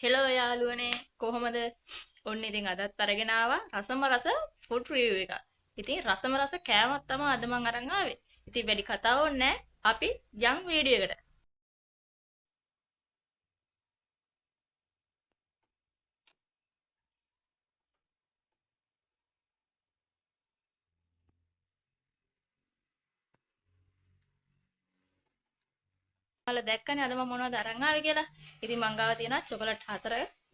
Hello යාළුවනේ කොහොමද? ඔන්න ඉතින් අදත් අරගෙන ආවා රසම රස ෆුඩ් රිවිව් එක. ඉතින් රසම රස කෑමක් තමයි අද මම අරන් ආවේ. ඉතින් වැඩි කතා ඕනේ නැහැ. අපි යම් වීඩියෝ එකට. ඔයාලා දැක්කනේ අද මම මොනවද අරන් ආවේ කියලා. ඉතින් මං ගාව තියෙනවා චොකලට්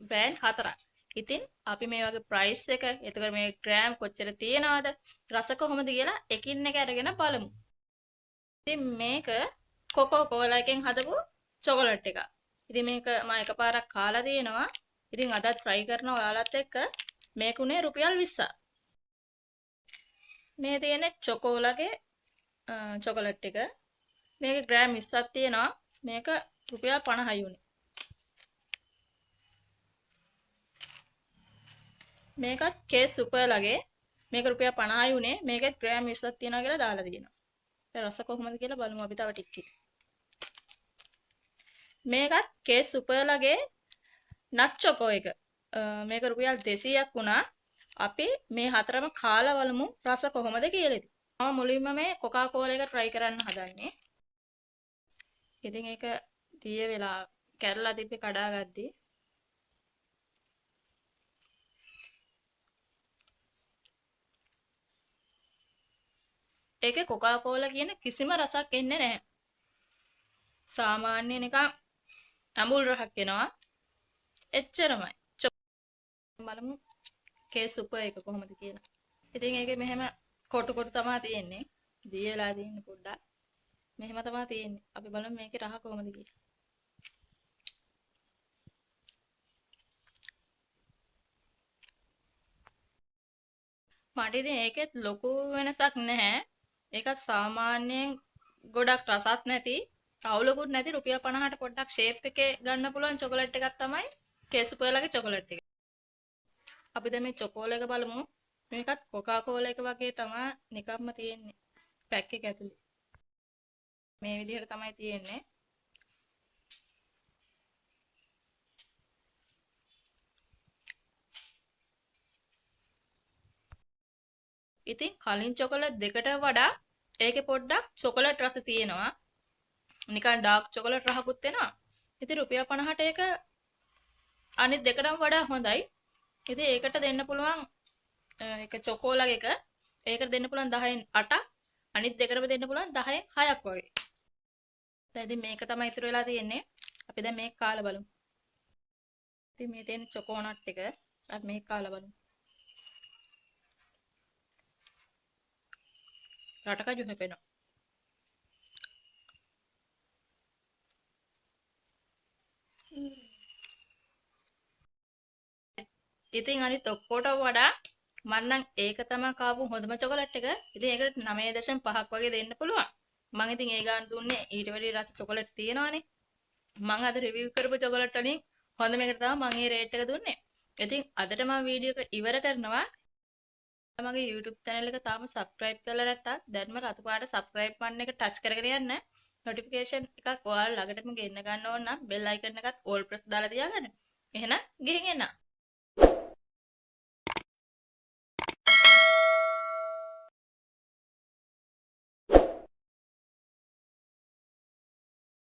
බ්‍රෑන්ඩ් හතරක්. ඉතින් අපි මේ වගේ ප්‍රයිස් එක, එතකොට මේ ග්‍රෑම් කොච්චර තියෙනවද, රස කොහොමද කියලා එකින් එක අරගෙන බලමු. ඉතින් මේක කොකෝ කෝලා එකෙන් හදපු චොකලට් එකක්. ඉතින් මේක මම එකපාරක් කාලා තියෙනවා. ඉතින් අදත් try කරනවා ඔයාලත් එක්ක. මේකුනේ රුපියල් 20ක්. මේ තියෙන්නේ චොකෝලාගේ චොකලට් එක. මේකේ ග්‍රෑම් 20ක් තියෙනවා. මේක රුපියල් 50යි උනේ. මේකත් කේස් සුපර්ලාගේ. මේක රුපියල් 50යි උනේ. මේකෙත් ග්‍රෑම් 20ක් තියෙනවා කියලා දාලා තියෙනවා. ඒ රස කොහොමද කියලා බලමු අපි තව ටිකක්. මේකත් කේස් සුපර්ලාගේ නට් චොකෝ එක. මේක රුපියල් 200ක් වුණා. අපි මේ හතරම කාලා බලමු රස කොහොමද කියලා. මම මුලින්ම මේ කොකා කෝලා එක try කරන්න හදන්නේ. ඉතින් ඒක දිය වෙලා කැරලා තිබ්බේ කඩාගද්දි. ඒකේ කොකා කෝලා කියන කිසිම රසක් එන්නේ නැහැ. සාමාන්‍ය නිකන් අමුල් රහක් එනවා. එච්චරමයි. බලමු කේස් සුපර් එක කොහොමද කියලා. ඉතින් ඒකේ මෙහෙම කොටු කොටු තමයි තියෙන්නේ. දී වෙලා තියෙන්නේ පොඩ්ඩක්. මෙහෙම තමයි තියෙන්නේ. අපි බලමු මේකේ රහ කොහොමද කියලා. මට ඉතින් ඒකෙත් ලොකු වෙනසක් නැහැ. ඒක සාමාන්‍යයෙන් ගොඩක් රසත් නැති, අවුලකුත් නැති රුපියල් 50ට පොඩ්ඩක් ෂේප් එකේ ගන්න පුළුවන් චොකලට් එකක් තමයි කේසුපර්ලාගේ චොකලට් එක. අපි දැන් මේ චොකෝල එක බලමු. මේකත් කොකා කෝලා එක වගේ තමයි නිකම්ම තියෙන්නේ. පැක් එක ඇතුලේ. මේ විදිහට තමයි තියෙන්නේ. ඉතින් කලින් චොකලට් දෙකට වඩා ඒකේ පොඩ්ඩක් චොකලට් රස තියෙනවා. නිකන් ඩාර්ක් චොකලට් රහකුත් එනවා. ඉතින් රුපියල් 50ට ඒක අනිත් දෙකටම වඩා හොඳයි. ඉතින් ඒකට දෙන්න පුළුවන් ඒක චොකෝලා එක. ඒකට දෙන්න පුළුවන් 10න් 8ක්. අනිත් දෙකටම දෙන්න පුළුවන් 10න් 6ක් වගේ. දැන් ඉතින් මේක තමයි ඉතුරු වෙලා තියෙන්නේ. අපි දැන් මේක කාලා බලමු. ඉතින් මේ තියෙන චොකෝනට් එක අපි මේක කාලා බලමු. රටකජු හැපෙනවා. ඉතින් අනිත් ඔක්කොටම වඩා මම නම් ඒක තමයි කාපු හොඳම චොකලට් එක. ඉතින් ඒකට 9.5ක් වගේ දෙන්න පුළුවන්. මම ඉතින් ඒ ගාන දුන්නේ ඊට වැඩි රස චොකලට් තියෙනවානේ. මම අද රිවිව් කරපු චොකලට් වලින් හොඳම එකට තමයි මම මේ රේට් එක දුන්නේ. ඉතින් අදට මම වීඩියෝ එක ඉවර කරනවා. මගේ YouTube channel එක තාම subscribe කරලා නැත්නම් දැන්ම රතු පාට subscribe button එක touch කරගෙන යන්න. notification එකක් ඔයාලා ළඟටම ගෙන්න ගන්න ඕන නම් bell icon එකත් all press දාලා තියාගන්න. එහෙනම් ගිහින් එන්න.